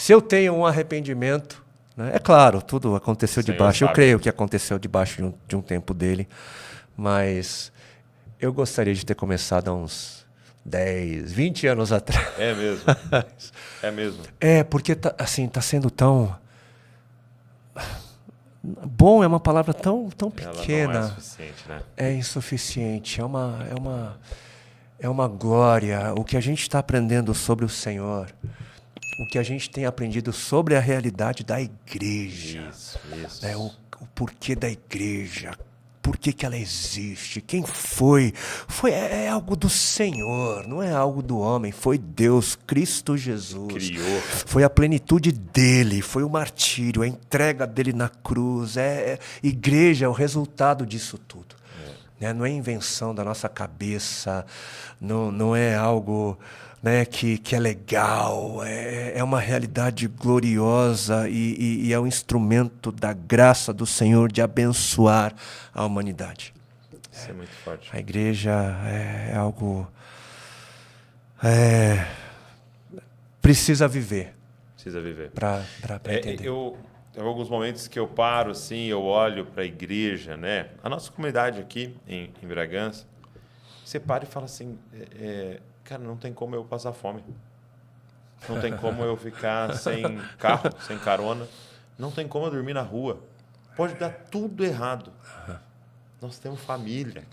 Se eu tenho um arrependimento, né, é claro, tudo aconteceu debaixo. Eu creio que aconteceu debaixo de um tempo dele, mas eu gostaria de ter começado há uns 10, 20 anos atrás. É mesmo. É mesmo. Porque tá sendo tão... Bom é uma palavra tão pequena. Ela não é suficiente, né? É insuficiente. É uma glória. O que a gente está aprendendo sobre o Senhor, o que a gente tem aprendido sobre a realidade da igreja. Isso. Né? O porquê da igreja. Por que ela existe? Quem foi? É algo do Senhor, não é algo do homem. Foi Deus, Cristo Jesus. Criou. Foi a plenitude dele, foi o martírio, a entrega dele na cruz. Igreja é o resultado disso tudo. Né? Não é invenção da nossa cabeça, não é algo, né, que é legal, é uma realidade gloriosa e é um instrumento da graça do Senhor de abençoar a humanidade. Isso é muito forte. A igreja é algo... precisa viver. Precisa viver. Para entender. Tem alguns momentos que eu paro, assim, eu olho para a igreja, né? A nossa comunidade aqui em Bragança, você para e fala assim, cara, não tem como eu passar fome. Não tem como eu ficar sem carro, sem carona. Não tem como eu dormir na rua. Pode dar tudo errado. Nós temos família.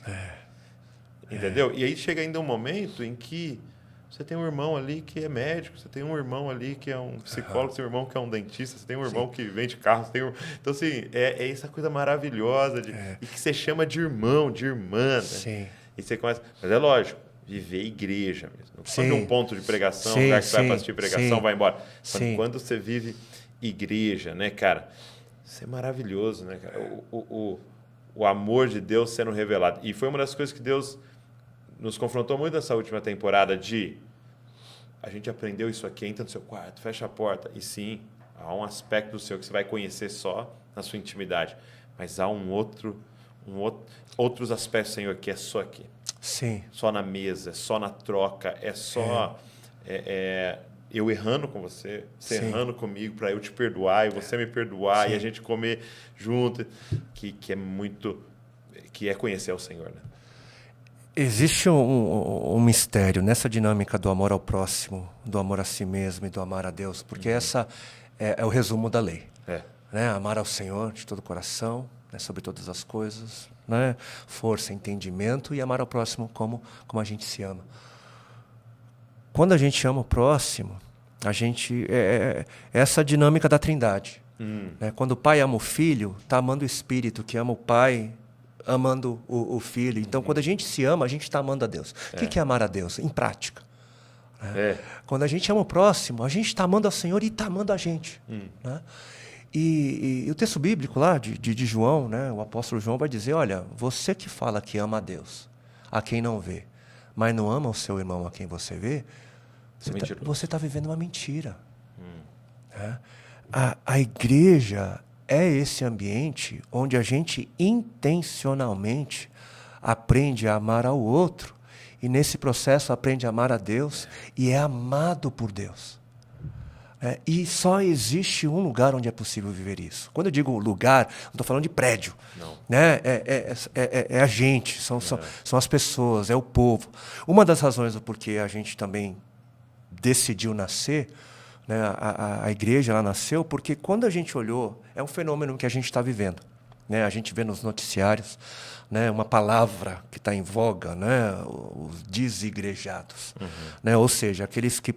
Entendeu? E aí chega ainda um momento em que você tem um irmão ali que é médico, você tem um irmão ali que é um psicólogo, você tem um irmão que é um dentista, você tem um irmão que vende carro. Então, assim, é essa coisa maravilhosa e que você chama de irmão, de irmã. Né? Sim. E você começa... Mas é lógico, viver igreja mesmo. Não pode um ponto de pregação, um lugar que você vai para assistir pregação, vai embora. Quando você vive igreja, né, cara? Isso é maravilhoso, né, cara? O amor de Deus sendo revelado. E foi uma das coisas que Deus nos confrontou muito nessa última temporada a gente aprendeu isso aqui, entra no seu quarto, fecha a porta. E sim, há um aspecto do seu que você vai conhecer só na sua intimidade. Mas há outros aspectos, Senhor, que é só aqui. Sim. Só na mesa, só na troca, é só eu errando com você, você errando comigo para eu te perdoar e você me perdoar e a gente comer junto, que é conhecer o Senhor, né? Existe um mistério nessa dinâmica do amor ao próximo, do amor a si mesmo e do amar a Deus, porque essa é o resumo da lei. Né? Amar ao Senhor de todo o coração, né? Sobre todas as coisas, né? Força, entendimento e amar ao próximo como a gente se ama. Quando a gente ama o próximo, a gente essa dinâmica da Trindade. Né? Quando o Pai ama o Filho, está amando o Espírito que ama o Pai, amando o Filho. Então, quando a gente se ama, a gente está amando a Deus. O que é amar a Deus? Em prática. Quando a gente ama o próximo, a gente está amando ao Senhor e está amando a gente. Né? E o texto bíblico lá de João, né, o apóstolo João vai dizer, olha, você que fala que ama a Deus, a quem não vê, mas não ama o seu irmão a quem você vê, você está vivendo uma mentira. Né? A igreja é esse ambiente onde a gente intencionalmente aprende a amar ao outro e nesse processo aprende a amar a Deus e é amado por Deus. E só existe um lugar onde é possível viver isso. Quando eu digo lugar, não estou falando de prédio. Não. Né? É a gente, são as pessoas, é o povo. Uma das razões do porquê a gente também decidiu nascer, né, a igreja ela nasceu porque quando a gente olhou, é um fenômeno que a gente está vivendo. Né? A gente vê nos noticiários, né, uma palavra que está em voga, né, os desigrejados. Né? Ou seja, aqueles que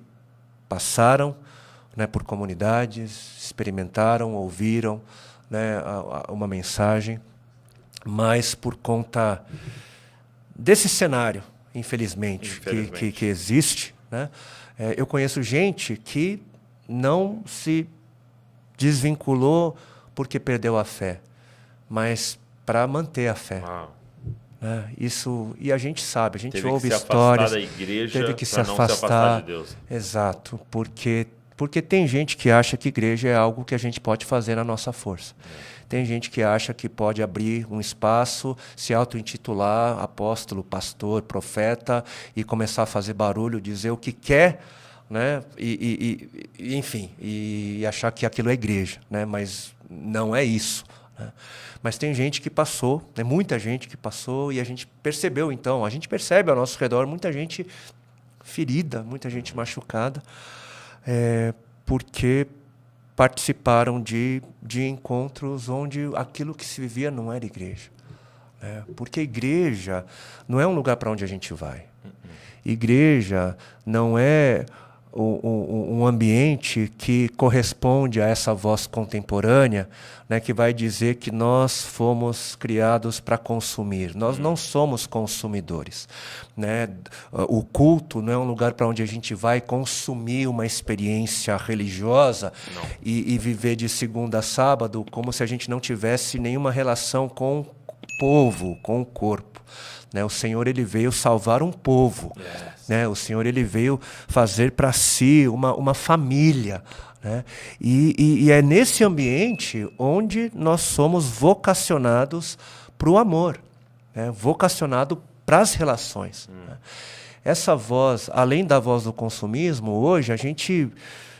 passaram, né, por comunidades, experimentaram, ouviram, né, uma mensagem, mas por conta desse cenário, infelizmente. Que existe, né, eu conheço gente que não se desvinculou porque perdeu a fé, mas para manter a fé. Né? Isso, e a gente sabe, a gente ouve histórias. Da igreja teve que se não se afastar de Deus. Exato, porque tem gente que acha que igreja é algo que a gente pode fazer na nossa força. Tem gente que acha que pode abrir um espaço, se auto-intitular apóstolo, pastor, profeta e começar a fazer barulho, dizer o que quer, né? Enfim, e achar que aquilo é igreja, né? Mas não é isso, né? Mas tem gente que passou, né? Muita gente que passou, e a gente percebeu, então, a gente percebe ao nosso redor muita gente ferida, muita gente machucada, porque participaram de encontros onde aquilo que se vivia não era igreja. Porque igreja não é um lugar para onde a gente vai. Igreja não é um ambiente que corresponde a essa voz contemporânea, né, que vai dizer que nós fomos criados para consumir. Nós não somos consumidores, né? O culto não é um lugar para onde a gente vai consumir uma experiência religiosa e viver de segunda a sábado como se a gente não tivesse nenhuma relação com o povo, com o corpo. Né? O Senhor, ele veio salvar um povo. Né? O Senhor, ele veio fazer para si uma família. Né? E é nesse ambiente onde nós somos vocacionados para o amor, né? Vocacionado para as relações. Né? Essa voz, além da voz do consumismo, hoje a gente...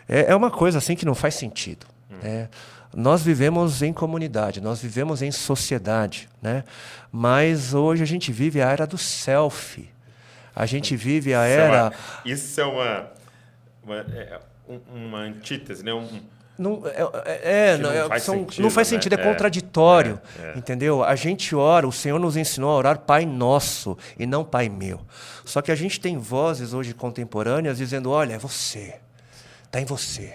É uma coisa assim que não faz sentido. Né? Nós vivemos em comunidade, nós vivemos em sociedade, né? Mas hoje a gente vive a era do selfie. A gente vive a era... Isso é uma antítese, né? Não Não faz sentido, né? É contraditório, entendeu? A gente ora, o Senhor nos ensinou a orar Pai Nosso e não Pai Meu. Só que a gente tem vozes hoje contemporâneas dizendo, olha, é você, está em você.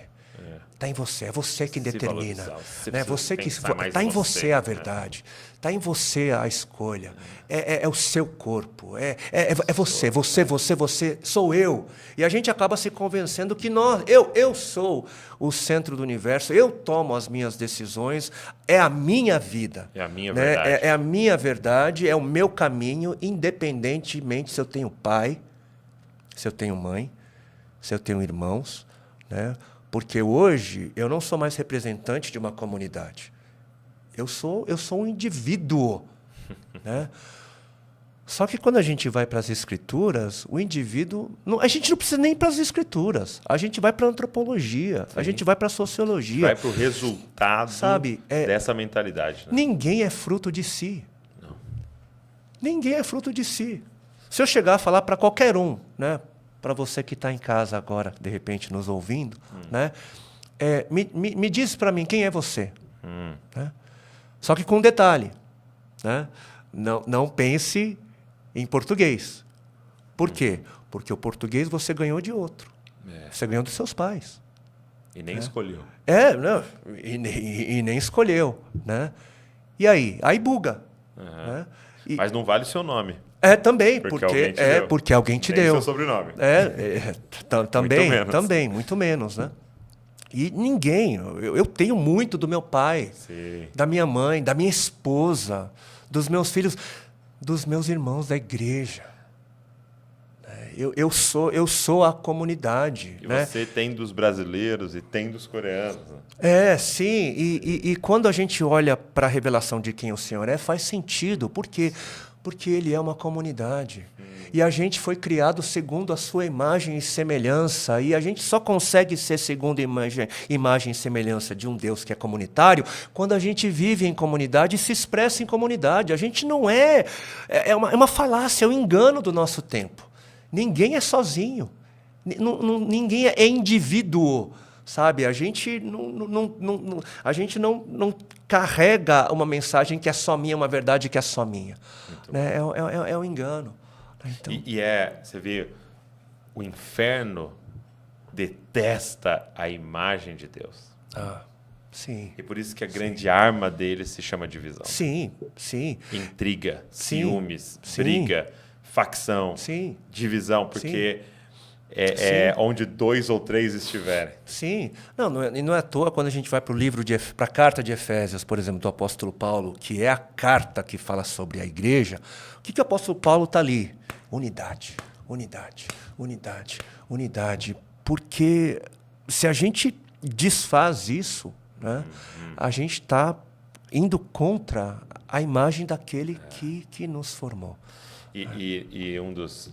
Está em você, é você que determina. Né? Você que está em você a verdade, está em você a escolha. É o seu corpo, é você, sou eu. E a gente acaba se convencendo que eu sou o centro do universo, eu tomo as minhas decisões, é a minha vida. É a minha né? verdade. É a minha verdade, é o meu caminho, independentemente se eu tenho pai, se eu tenho mãe, se eu tenho irmãos, né? Porque hoje eu não sou mais representante de uma comunidade. Eu sou um indivíduo. Né? Só que quando a gente vai para as Escrituras, o indivíduo... a gente não precisa nem ir para as Escrituras. A gente vai para a antropologia, a gente vai para a sociologia. Vai para o resultado dessa mentalidade. Né? Ninguém é fruto de si. Não. Ninguém é fruto de si. Se eu chegar a falar para qualquer um, né? Para você que está em casa agora, de repente, nos ouvindo, né? Me diz para mim quem é você. Né? Só que com um detalhe. Né? Não pense em português. Por quê? Porque o português você ganhou de outro. Você ganhou dos seus pais. E nem escolheu. Não, e nem escolheu. Né? E aí? Aí buga. Né? Mas não vale o seu nome. Também, porque alguém te deu. Nem seu sobrenome. Também, muito menos, né? E ninguém. Eu tenho muito do meu pai, da minha mãe, da minha esposa, dos meus filhos, dos meus irmãos da igreja. Eu sou a comunidade. E né? você tem dos brasileiros e tem dos coreanos. Né? Sim. E quando a gente olha para a revelação de quem o Senhor é, faz sentido. Por quê? Porque ele é uma comunidade. E a gente foi criado segundo a sua imagem e semelhança. E a gente só consegue ser segundo a imagem e semelhança de um Deus que é comunitário quando a gente vive em comunidade e se expressa em comunidade. A gente não é uma falácia, é um engano do nosso tempo. Ninguém é sozinho. Ninguém é indivíduo. Sabe, a gente não carrega uma mensagem que é só minha, uma verdade que é só minha. Né? É um engano. Então... Você vê, o inferno detesta a imagem de Deus. Sim. E por isso que a grande arma dele se chama divisão. Sim. Intriga, ciúmes, briga, facção, divisão, porque... onde 2 ou 3 estiverem. Sim. Não é à toa quando a gente vai para a carta de Efésios, por exemplo, do apóstolo Paulo, que é a carta que fala sobre a igreja, o que o apóstolo Paulo está ali? Unidade. Porque se a gente desfaz isso, né, a gente está indo contra a imagem daquele que nos formou. E um dos...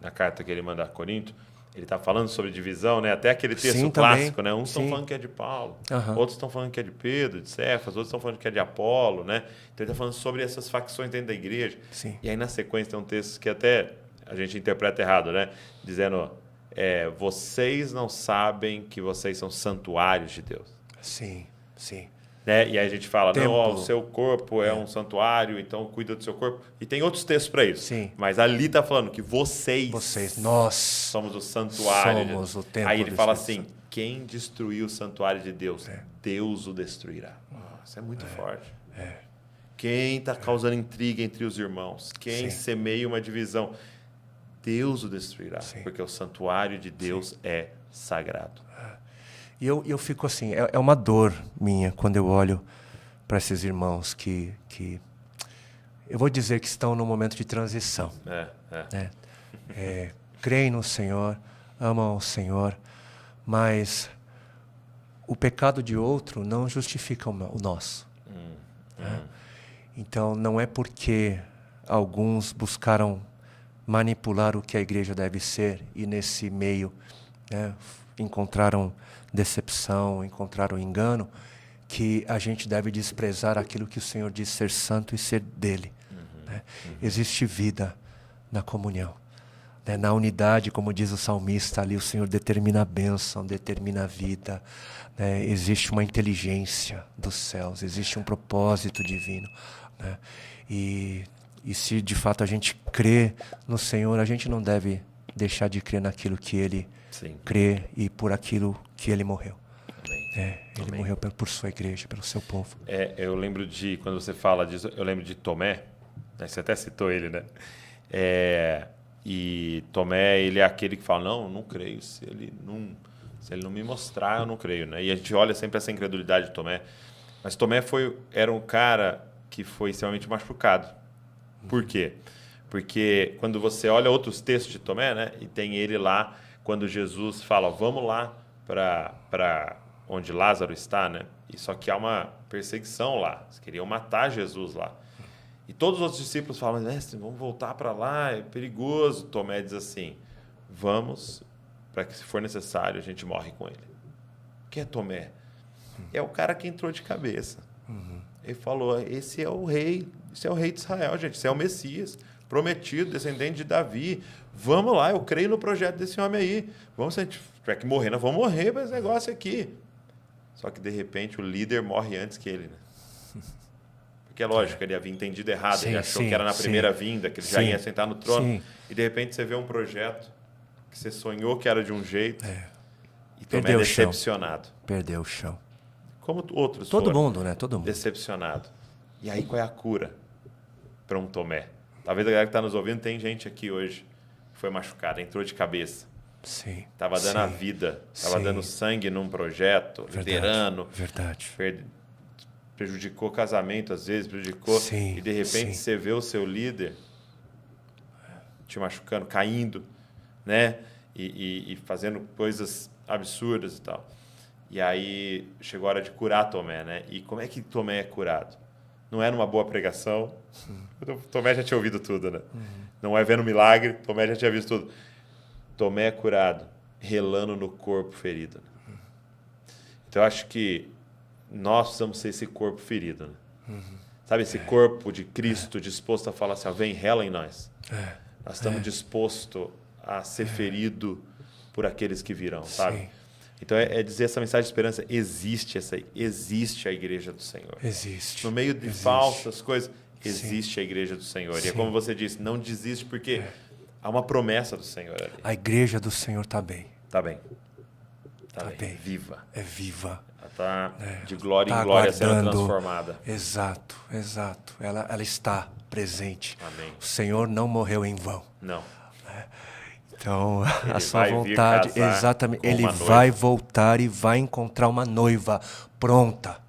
na carta que ele manda a Corinto, ele está falando sobre divisão, né? Até aquele texto Sim, clássico, também. né? Uns estão Sim. falando que é de Paulo, Aham. outros estão falando que é de Pedro, de Cefas, outros estão falando que é de Apolo, né? Então ele está falando sobre essas facções dentro da igreja. Sim. E aí na sequência tem um texto que até a gente interpreta errado, né? Dizendo, vocês não sabem que vocês são santuários de Deus. Sim, sim. Né? E aí a gente fala, Templo. não, ó, o seu corpo é um santuário, então cuida do seu corpo. E tem outros textos para isso. Sim. Mas ali está falando que vocês, nós somos o santuário. somos o templo Aí ele do fala Espírito assim, quem destruiu o santuário de Deus, Deus o destruirá. Isso é muito forte. Quem está causando intriga entre os irmãos, quem semeia uma divisão, Deus o destruirá. Porque o santuário de Deus é sagrado. E eu fico assim, é uma dor minha quando eu olho para esses irmãos que eu vou dizer que estão num momento de transição. Né? Creem no Senhor, amam o Senhor, mas o pecado de outro não justifica o nosso. Né? Então, não é porque alguns buscaram manipular o que a igreja deve ser e nesse meio, né, encontraram decepção, encontraram engano, que a gente deve desprezar aquilo que o Senhor diz ser santo e ser dele. Né? Existe vida na comunhão. Né? Na unidade, como diz o salmista, ali o Senhor determina a bênção, determina a vida. Né? Existe uma inteligência dos céus, existe um propósito divino. Né? E se de fato a gente crê no Senhor, a gente não deve deixar de crer naquilo que Ele crê e por aquilo que Ele morreu. Ele morreu por sua igreja, pelo seu povo. Eu lembro de, quando você fala disso, eu lembro de Tomé, né? Você até citou ele, né? E Tomé, ele é aquele que fala, não creio, se ele não me mostrar, eu não creio. Né? E a gente olha sempre essa incredulidade de Tomé. Mas Tomé era um cara que foi extremamente machucado. Por quê? Porque quando você olha outros textos de Tomé, né? E tem ele lá, quando Jesus fala, vamos lá para onde Lázaro está, né? E só que há uma perseguição lá. Eles queriam matar Jesus lá. E todos os outros discípulos falam, mestre, vamos voltar para lá, é perigoso. Tomé diz assim, vamos, para que se for necessário, a gente morre com ele. Quem é Tomé? É o cara que entrou de cabeça. Ele falou, esse é o rei de Israel, gente, esse é o Messias, prometido, descendente de Davi. Vamos lá, eu creio no projeto desse homem aí. Vamos, se a gente tiver que morrer, nós vamos morrer para esse negócio aqui. Só que, de repente, o líder morre antes que ele, né? Porque é lógico, ele havia entendido errado, ele achou que era na primeira vinda, que ele já ia sentar no trono. E, de repente, você vê um projeto que você sonhou que era de um jeito e Tomé é decepcionado. Perdeu o chão. Como outros Todo foram. mundo, né? Todo mundo. Decepcionado. E aí, qual é a cura para um Tomé? Talvez a galera que está nos ouvindo, tem gente aqui hoje que foi machucada, entrou de cabeça. Sim. Estava dando a vida, estava dando sangue num projeto, liderando. Verdade. Prejudicou o casamento, às vezes, prejudicou. E, de repente, você vê o seu líder te machucando, caindo, né? E fazendo coisas absurdas e tal. E aí chegou a hora de curar Tomé, né? E como é que Tomé é curado? Não é numa boa pregação. Tomé já tinha ouvido tudo, né? Não é vendo milagre, Tomé já tinha visto tudo. Tomé é curado, relando no corpo ferido. Né? Então, eu acho que nós precisamos ser esse corpo ferido. Né? Sabe, esse corpo de Cristo disposto a falar assim, vem, rela em nós. Nós estamos dispostos a ser ferido por aqueles que virão, sabe? Então, é dizer essa mensagem de esperança, existe a igreja do Senhor. Existe. No meio de falsas coisas, existe a igreja do Senhor. E é como você disse, não desiste porque há uma promessa do Senhor ali. A igreja do Senhor está bem. Está bem. Está bem. Viva. É viva. Ela está de glória em glória sendo transformada. Exato. Ela está presente. Amém. O Senhor não morreu em vão. Não. Então, a sua vontade, exatamente, ele vai voltar e vai encontrar uma noiva pronta.